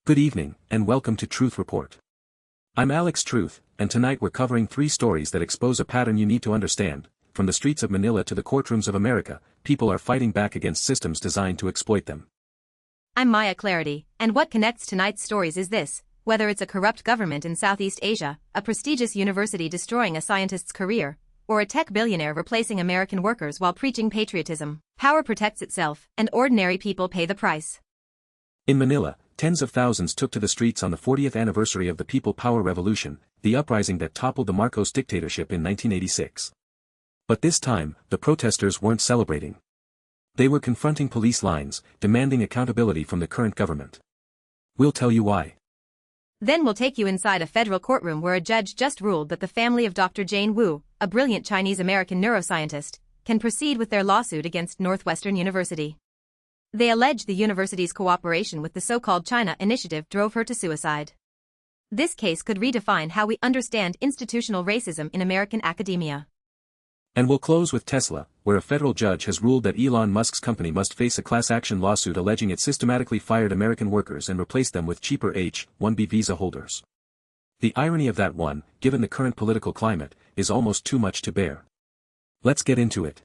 Good evening, and welcome to Truth Report. I'm Alex Truth, and tonight we're covering 3 stories that expose a pattern you need to understand. From the streets of Manila to the courtrooms of America, people are fighting back against systems designed to exploit them. I'm Maya Clarity, and what connects tonight's stories is this: whether it's a corrupt government in Southeast Asia, a prestigious university destroying a scientist's career, or a tech billionaire replacing American workers while preaching patriotism, power protects itself, and ordinary people pay the price. In Manila, tens of thousands took to the streets on the 40th anniversary of the People Power Revolution, the uprising that toppled the Marcos dictatorship in 1986. But this time, the protesters weren't celebrating. They were confronting police lines, demanding accountability from the current government. We'll tell you why. Then we'll take you inside a federal courtroom where a judge just ruled that the family of Dr. Jane Wu, a brilliant Chinese-American neuroscientist, can proceed with their lawsuit against Northwestern University. They allege the university's cooperation with the so-called China Initiative drove her to suicide. This case could redefine how we understand institutional racism in American academia. And we'll close with Tesla, where a federal judge has ruled that Elon Musk's company must face a class action lawsuit alleging it systematically fired American workers and replaced them with cheaper H-1B visa holders. The irony of that one, given the current political climate, is almost too much to bear. Let's get into it.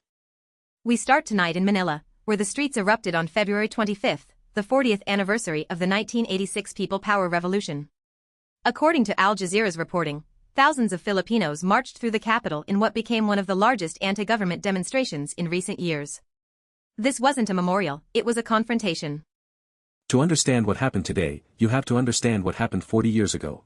We start tonight in Manila, where the streets erupted on February 25, the 40th anniversary of the 1986 People Power Revolution. According to Al Jazeera's reporting, thousands of Filipinos marched through the capital in what became one of the largest anti-government demonstrations in recent years. This wasn't a memorial, it was a confrontation. To understand what happened today, you have to understand what happened 40 years ago.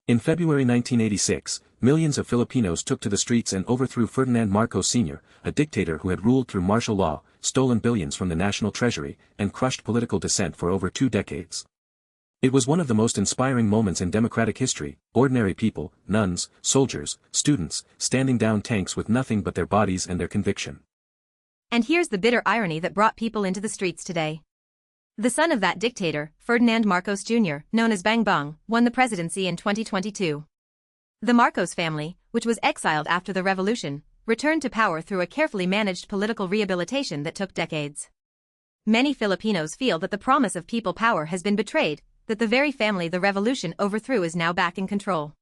In February 1986, millions of Filipinos took to the streets and overthrew Ferdinand Marcos Sr., a dictator who had ruled through martial law, stolen billions from the national treasury, and crushed political dissent for over 2 decades. It was one of the most inspiring moments in democratic history: ordinary people, nuns, soldiers, students, standing down tanks with nothing but their bodies and their conviction. And here's the bitter irony that brought people into the streets today. The son of that dictator, Ferdinand Marcos Jr., known as Bang Bang, won the presidency in 2022. The Marcos family, which was exiled after the revolution, returned to power through a carefully managed political rehabilitation that took decades. Many Filipinos feel that the promise of people power has been betrayed, that the very family the revolution overthrew is now back in control.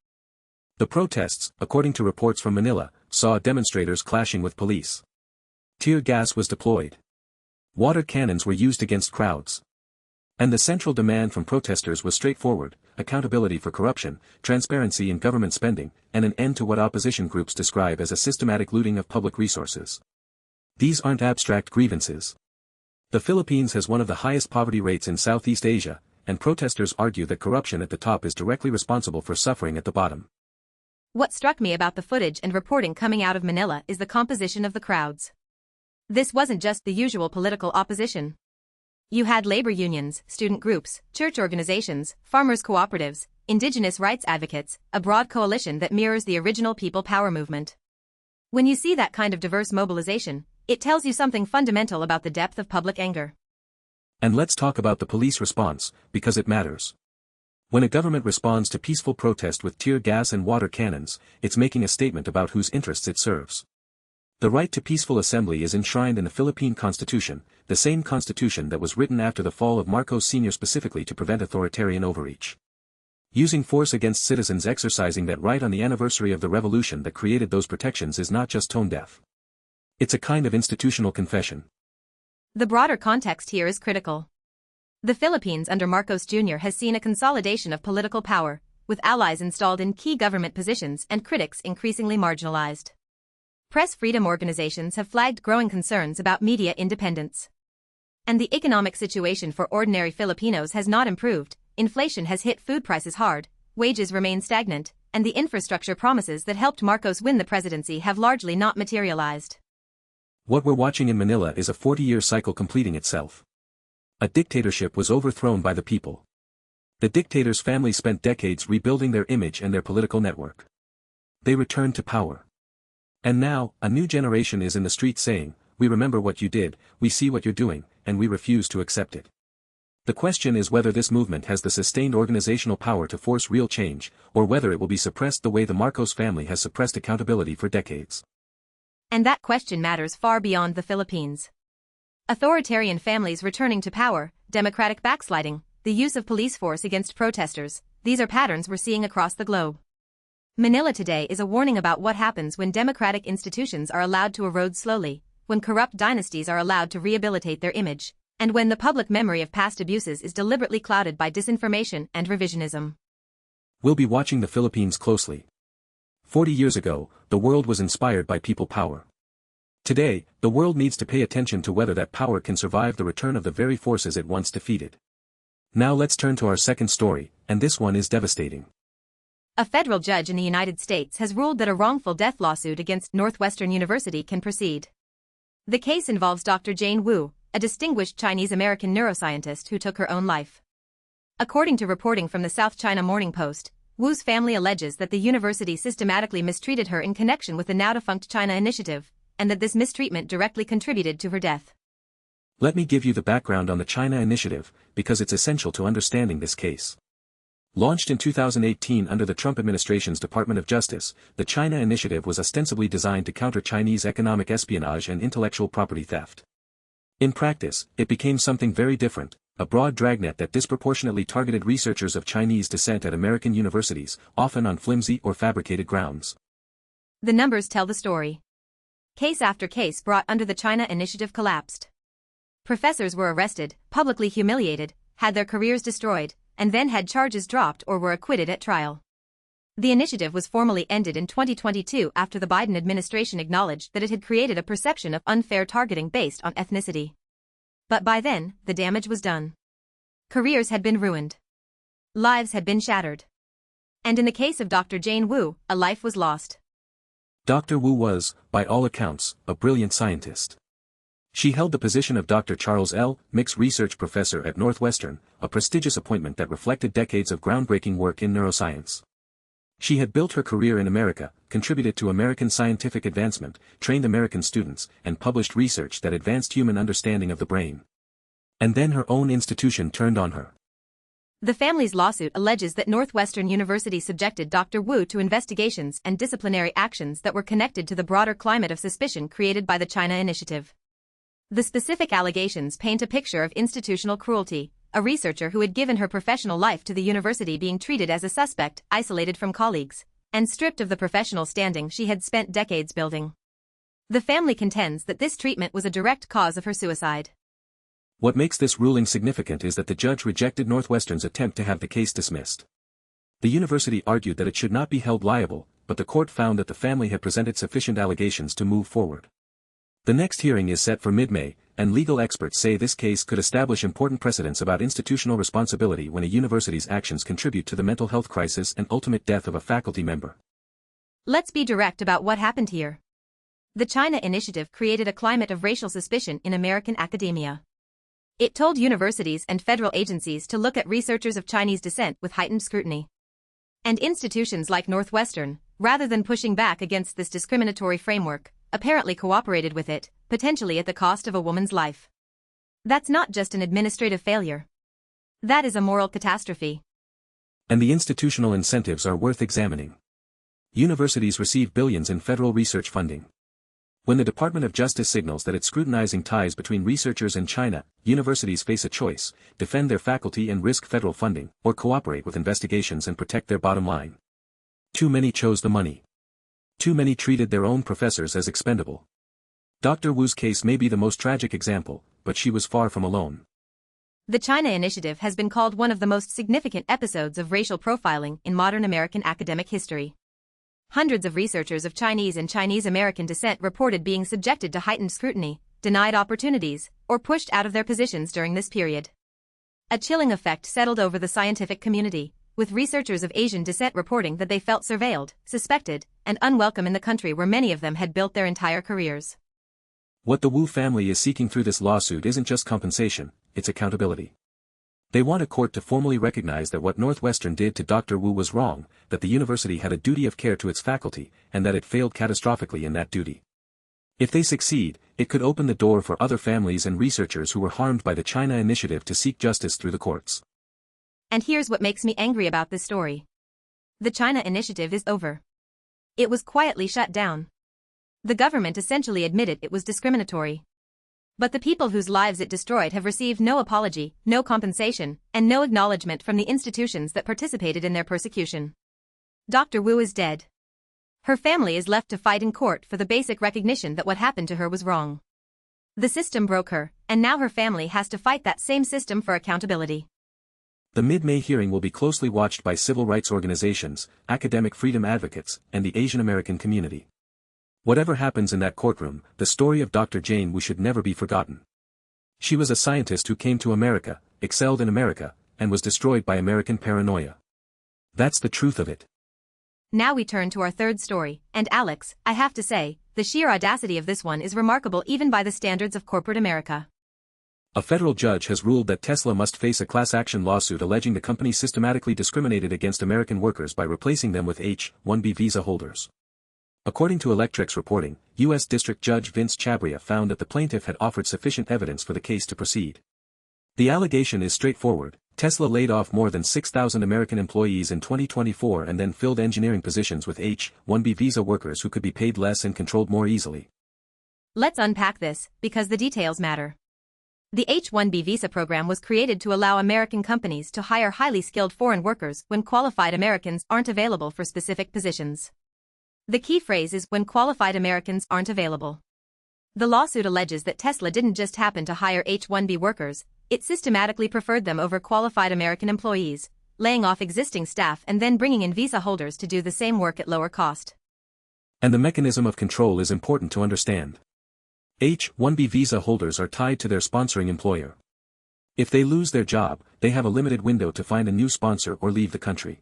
The protests, according to reports from Manila, saw demonstrators clashing with police. Tear gas was deployed. Water cannons were used against crowds. And the central demand from protesters was straightforward: accountability for corruption, transparency in government spending, and an end to what opposition groups describe as a systematic looting of public resources. These aren't abstract grievances. The Philippines has one of the highest poverty rates in Southeast Asia, and protesters argue that corruption at the top is directly responsible for suffering at the bottom. What struck me about the footage and reporting coming out of Manila is the composition of the crowds. This wasn't just the usual political opposition. You had labor unions, student groups, church organizations, farmers' cooperatives, indigenous rights advocates, a broad coalition that mirrors the original People Power movement. When you see that kind of diverse mobilization, it tells you something fundamental about the depth of public anger. And let's talk about the police response, because it matters. When a government responds to peaceful protest with tear gas and water cannons, it's making a statement about whose interests it serves. The right to peaceful assembly is enshrined in the Philippine Constitution, the same constitution that was written after the fall of Marcos Sr. specifically to prevent authoritarian overreach. Using force against citizens exercising that right on the anniversary of the revolution that created those protections is not just tone deaf. It's a kind of institutional confession. The broader context here is critical. The Philippines under Marcos Jr. has seen a consolidation of political power, with allies installed in key government positions and critics increasingly marginalized. Press freedom organizations have flagged growing concerns about media independence. And the economic situation for ordinary Filipinos has not improved. Inflation has hit food prices hard, wages remain stagnant, and the infrastructure promises that helped Marcos win the presidency have largely not materialized. What we're watching in Manila is a 40-year cycle completing itself. A dictatorship was overthrown by the people. The dictator's family spent decades rebuilding their image and their political network. They returned to power. And now, a new generation is in the streets saying, "We remember what you did, we see what you're doing, and we refuse to accept it." The question is whether this movement has the sustained organizational power to force real change, or whether it will be suppressed the way the Marcos family has suppressed accountability for decades. And that question matters far beyond the Philippines. Authoritarian families returning to power, democratic backsliding, the use of police force against protesters, these are patterns we're seeing across the globe. Manila today is a warning about what happens when democratic institutions are allowed to erode slowly, when corrupt dynasties are allowed to rehabilitate their image, and when the public memory of past abuses is deliberately clouded by disinformation and revisionism. We'll be watching the Philippines closely. 40 years ago, the world was inspired by people power. Today, the world needs to pay attention to whether that power can survive the return of the very forces it once defeated. Now let's turn to our second story, and this one is devastating. A federal judge in the United States has ruled that a wrongful death lawsuit against Northwestern University can proceed. The case involves Dr. Jane Wu, a distinguished Chinese-American neuroscientist who took her own life. According to reporting from the South China Morning Post, Wu's family alleges that the university systematically mistreated her in connection with the now-defunct China Initiative, and that this mistreatment directly contributed to her death. Let me give you the background on the China Initiative, because it's essential to understanding this case. Launched in 2018 under the Trump administration's Department of Justice, the China Initiative was ostensibly designed to counter Chinese economic espionage and intellectual property theft. In practice, it became something very different, a broad dragnet that disproportionately targeted researchers of Chinese descent at American universities, often on flimsy or fabricated grounds. The numbers tell the story. Case after case brought under the China Initiative collapsed. Professors were arrested, publicly humiliated, had their careers destroyed, and then had charges dropped or were acquitted at trial. The initiative was formally ended in 2022 after the Biden administration acknowledged that it had created a perception of unfair targeting based on ethnicity. But by then, the damage was done. Careers had been ruined. Lives had been shattered. And in the case of Dr. Jane Wu, a life was lost. Dr. Wu was, by all accounts, a brilliant scientist. She held the position of Dr. Charles L. Mix Research Professor at Northwestern, a prestigious appointment that reflected decades of groundbreaking work in neuroscience. She had built her career in America, contributed to American scientific advancement, trained American students, and published research that advanced human understanding of the brain. And then her own institution turned on her. The family's lawsuit alleges that Northwestern University subjected Dr. Wu to investigations and disciplinary actions that were connected to the broader climate of suspicion created by the China Initiative. The specific allegations paint a picture of institutional cruelty, a researcher who had given her professional life to the university being treated as a suspect, isolated from colleagues, and stripped of the professional standing she had spent decades building. The family contends that this treatment was a direct cause of her suicide. What makes this ruling significant is that the judge rejected Northwestern's attempt to have the case dismissed. The university argued that it should not be held liable, but the court found that the family had presented sufficient allegations to move forward. The next hearing is set for mid-May, and legal experts say this case could establish important precedents about institutional responsibility when a university's actions contribute to the mental health crisis and ultimate death of a faculty member. Let's be direct about what happened here. The China Initiative created a climate of racial suspicion in American academia. It told universities and federal agencies to look at researchers of Chinese descent with heightened scrutiny. And institutions like Northwestern, rather than pushing back against this discriminatory framework, apparently cooperated with it, potentially at the cost of a woman's life. That's not just an administrative failure. That is a moral catastrophe. And the institutional incentives are worth examining. Universities receive billions in federal research funding. When the Department of Justice signals that it's scrutinizing ties between researchers and China, universities face a choice: defend their faculty and risk federal funding, or cooperate with investigations and protect their bottom line. Too many chose the money. Too many treated their own professors as expendable. Dr. Wu's case may be the most tragic example, but she was far from alone. The China Initiative has been called one of the most significant episodes of racial profiling in modern American academic history. Hundreds of researchers of Chinese and Chinese-American descent reported being subjected to heightened scrutiny, denied opportunities, or pushed out of their positions during this period. A chilling effect settled over the scientific community, with researchers of Asian descent reporting that they felt surveilled, suspected, and unwelcome in the country where many of them had built their entire careers. What the Wu family is seeking through this lawsuit isn't just compensation, it's accountability. They want a court to formally recognize that what Northwestern did to Dr. Wu was wrong, that the university had a duty of care to its faculty, and that it failed catastrophically in that duty. If they succeed, it could open the door for other families and researchers who were harmed by the China Initiative to seek justice through the courts. And here's what makes me angry about this story. The China Initiative is over. It was quietly shut down. The government essentially admitted it was discriminatory. But the people whose lives it destroyed have received no apology, no compensation, and no acknowledgement from the institutions that participated in their persecution. Dr. Wu is dead. Her family is left to fight in court for the basic recognition that what happened to her was wrong. The system broke her, and now her family has to fight that same system for accountability. The mid-May hearing will be closely watched by civil rights organizations, academic freedom advocates, and the Asian American community. Whatever happens in that courtroom, the story of Dr. Jane Wu should never be forgotten. She was a scientist who came to America, excelled in America, and was destroyed by American paranoia. That's the truth of it. Now we turn to our third story, and Alex, I have to say, the sheer audacity of this one is remarkable even by the standards of corporate America. A federal judge has ruled that Tesla must face a class action lawsuit alleging the company systematically discriminated against American workers by replacing them with H-1B visa holders. According to Electrek's reporting, U.S. District Judge Vince Chabria found that the plaintiff had offered sufficient evidence for the case to proceed. The allegation is straightforward. Tesla laid off more than 6,000 American employees in 2024 and then filled engineering positions with H-1B visa workers who could be paid less and controlled more easily. Let's unpack this, because the details matter. The H-1B visa program was created to allow American companies to hire highly skilled foreign workers when qualified Americans aren't available for specific positions. The key phrase is when qualified Americans aren't available. The lawsuit alleges that Tesla didn't just happen to hire H-1B workers, it systematically preferred them over qualified American employees, laying off existing staff and then bringing in visa holders to do the same work at lower cost. And the mechanism of control is important to understand. H-1B visa holders are tied to their sponsoring employer. If they lose their job, they have a limited window to find a new sponsor or leave the country.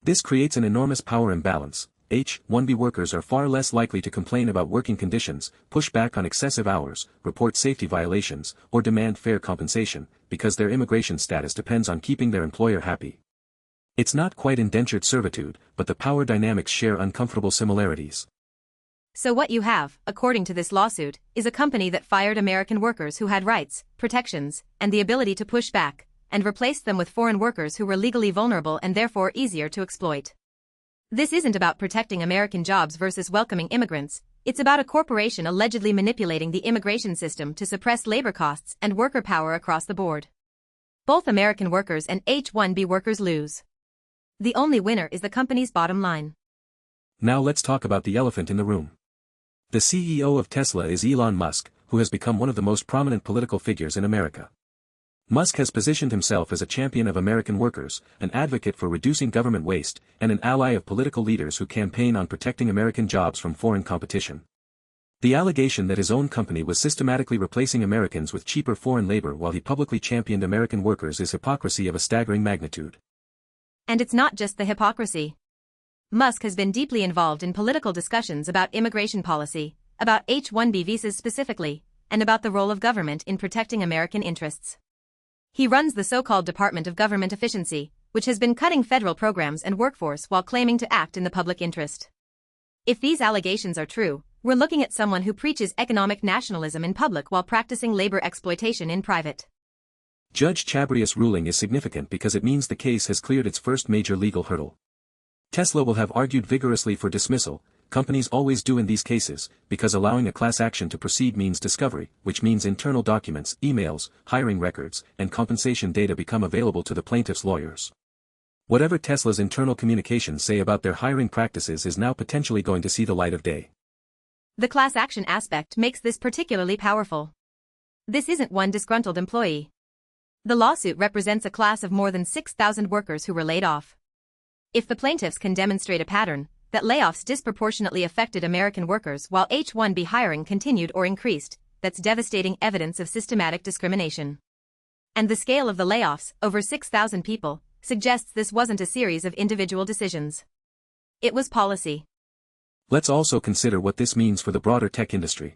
This creates an enormous power imbalance. H-1B workers are far less likely to complain about working conditions, push back on excessive hours, report safety violations, or demand fair compensation, because their immigration status depends on keeping their employer happy. It's not quite indentured servitude, but the power dynamics share uncomfortable similarities. So what you have, according to this lawsuit, is a company that fired American workers who had rights, protections, and the ability to push back, and replaced them with foreign workers who were legally vulnerable and therefore easier to exploit. This isn't about protecting American jobs versus welcoming immigrants, it's about a corporation allegedly manipulating the immigration system to suppress labor costs and worker power across the board. Both American workers and H-1B workers lose. The only winner is the company's bottom line. Now let's talk about the elephant in the room. The CEO of Tesla is Elon Musk, who has become one of the most prominent political figures in America. Musk has positioned himself as a champion of American workers, an advocate for reducing government waste, and an ally of political leaders who campaign on protecting American jobs from foreign competition. The allegation that his own company was systematically replacing Americans with cheaper foreign labor while he publicly championed American workers is hypocrisy of a staggering magnitude. And it's not just the hypocrisy. Musk has been deeply involved in political discussions about immigration policy, about H-1B visas specifically, and about the role of government in protecting American interests. He runs the so-called Department of Government Efficiency, which has been cutting federal programs and workforce while claiming to act in the public interest. If these allegations are true, we're looking at someone who preaches economic nationalism in public while practicing labor exploitation in private. Judge Chabria's ruling is significant because it means the case has cleared its first major legal hurdle. Tesla will have argued vigorously for dismissal, companies always do in these cases, because allowing a class action to proceed means discovery, which means internal documents, emails, hiring records, and compensation data become available to the plaintiff's lawyers. Whatever Tesla's internal communications say about their hiring practices is now potentially going to see the light of day. The class action aspect makes this particularly powerful. This isn't one disgruntled employee. The lawsuit represents a class of more than 6,000 workers who were laid off. If the plaintiffs can demonstrate a pattern, that layoffs disproportionately affected American workers while H-1B hiring continued or increased, that's devastating evidence of systematic discrimination. And the scale of the layoffs, over 6,000 people, suggests this wasn't a series of individual decisions. It was policy. Let's also consider what this means for the broader tech industry.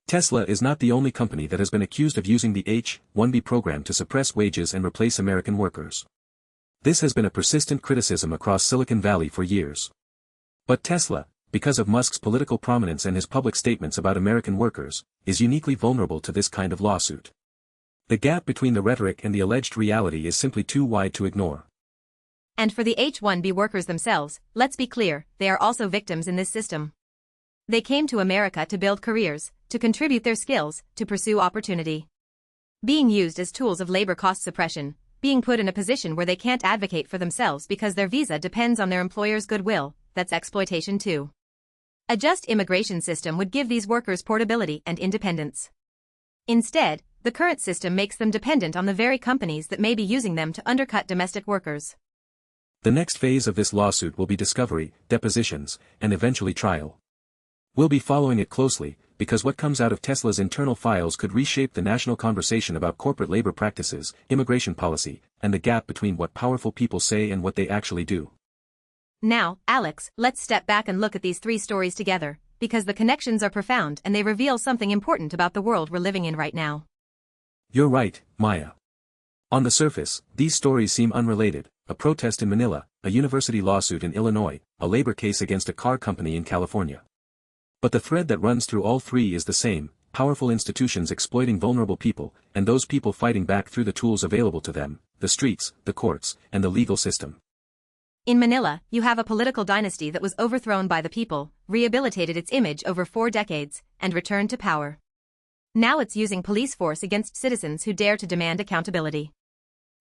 Tesla is not the only company that has been accused of using the H-1B program to suppress wages and replace American workers. This has been a persistent criticism across Silicon Valley for years. But Tesla, because of Musk's political prominence and his public statements about American workers, is uniquely vulnerable to this kind of lawsuit. The gap between the rhetoric and the alleged reality is simply too wide to ignore. And for the H-1B workers themselves, let's be clear, they are also victims in this system. They came to America to build careers, to contribute their skills, to pursue opportunity. Being used as tools of labor cost suppression, being put in a position where they can't advocate for themselves because their visa depends on their employer's goodwill, that's exploitation too. A just immigration system would give these workers portability and independence. Instead, the current system makes them dependent on the very companies that may be using them to undercut domestic workers. The next phase of this lawsuit will be discovery, depositions, and eventually trial. We'll be following it closely, because what comes out of Tesla's internal files could reshape the national conversation about corporate labor practices, immigration policy, and the gap between what powerful people say and what they actually do. Now, Alex, let's step back and look at these three stories together, because the connections are profound and they reveal something important about the world we're living in right now. You're right, Maya. On the surface, these stories seem unrelated: a protest in Manila, a university lawsuit in Illinois, a labor case against a car company in California. But the thread that runs through all three is the same: powerful institutions exploiting vulnerable people, and those people fighting back through the tools available to them, the streets, the courts, and the legal system. In Manila, you have a political dynasty that was overthrown by the people, rehabilitated its image over 4 decades, and returned to power. Now it's using police force against citizens who dare to demand accountability.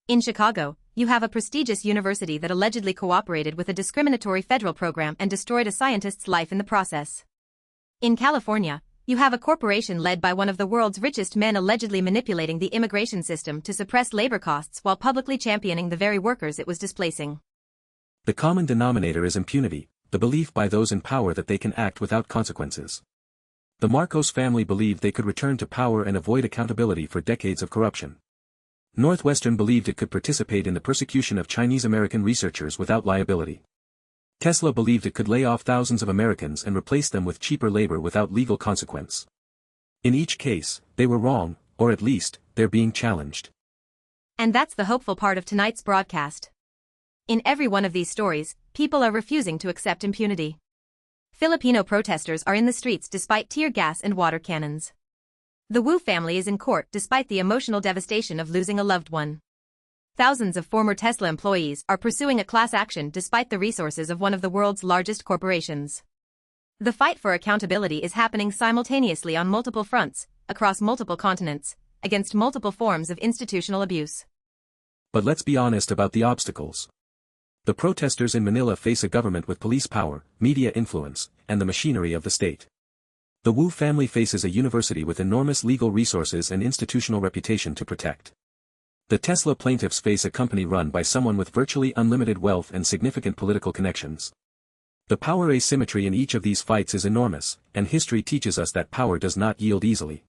In Chicago, you have a prestigious university that allegedly cooperated with a discriminatory federal program and destroyed a scientist's life in the process. In California, you have a corporation led by one of the world's richest men allegedly manipulating the immigration system to suppress labor costs while publicly championing the very workers it was displacing. The common denominator is impunity, the belief by those in power that they can act without consequences. The Marcos family believed they could return to power and avoid accountability for decades of corruption. Northwestern believed it could participate in the persecution of Chinese-American researchers without liability. Tesla believed it could lay off thousands of Americans and replace them with cheaper labor without legal consequence. In each case, they were wrong, or at least, they're being challenged. And that's the hopeful part of tonight's broadcast. In every one of these stories, people are refusing to accept impunity. Filipino protesters are in the streets despite tear gas and water cannons. The Wu family is in court despite the emotional devastation of losing a loved one. Thousands of former Tesla employees are pursuing a class action despite the resources of one of the world's largest corporations. The fight for accountability is happening simultaneously on multiple fronts, across multiple continents, against multiple forms of institutional abuse. But let's be honest about the obstacles. The protesters in Manila face a government with police power, media influence, and the machinery of the state. The Wu family faces a university with enormous legal resources and institutional reputation to protect. The Tesla plaintiffs face a company run by someone with virtually unlimited wealth and significant political connections. The power asymmetry in each of these fights is enormous, and history teaches us that power does not yield easily.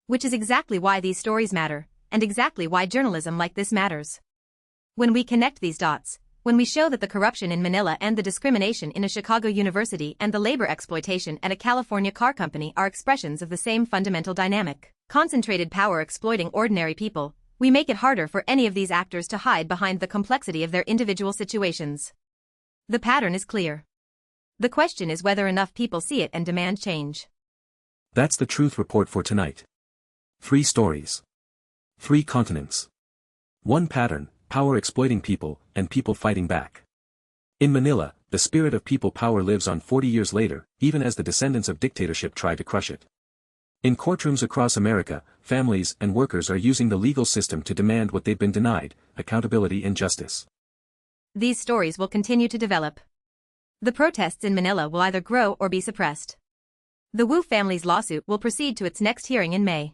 Which is exactly why these stories matter, and exactly why journalism like this matters. When we connect these dots, when we show that the corruption in Manila and the discrimination in a Chicago university and the labor exploitation at a California car company are expressions of the same fundamental dynamic, concentrated power exploiting ordinary people, we make it harder for any of these actors to hide behind the complexity of their individual situations. The pattern is clear. The question is whether enough people see it and demand change. That's the truth report for tonight. 3 stories. 3 continents. 1 pattern: power exploiting people, and people fighting back. In Manila, the spirit of people power lives on 40 years later, even as the descendants of dictatorship try to crush it. In courtrooms across America, families and workers are using the legal system to demand what they've been denied: accountability and justice. These stories will continue to develop. The protests in Manila will either grow or be suppressed. The Wu family's lawsuit will proceed to its next hearing in May.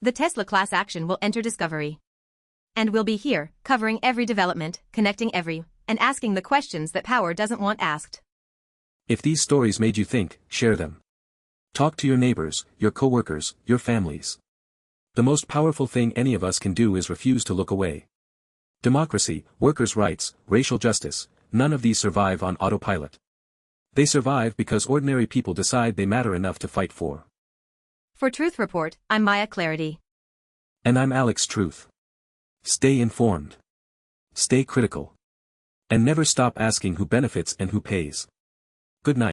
The Tesla class action will enter discovery. And we'll be here, covering every development, connecting and asking the questions that power doesn't want asked. If these stories made you think, share them. Talk to your neighbors, your coworkers, your families. The most powerful thing any of us can do is refuse to look away. Democracy, workers' rights, racial justice, none of these survive on autopilot. They survive because ordinary people decide they matter enough to fight for. For Truth Report, I'm Maya Clarity. And I'm Alex Truth. Stay informed. Stay critical. And never stop asking who benefits and who pays. Good night.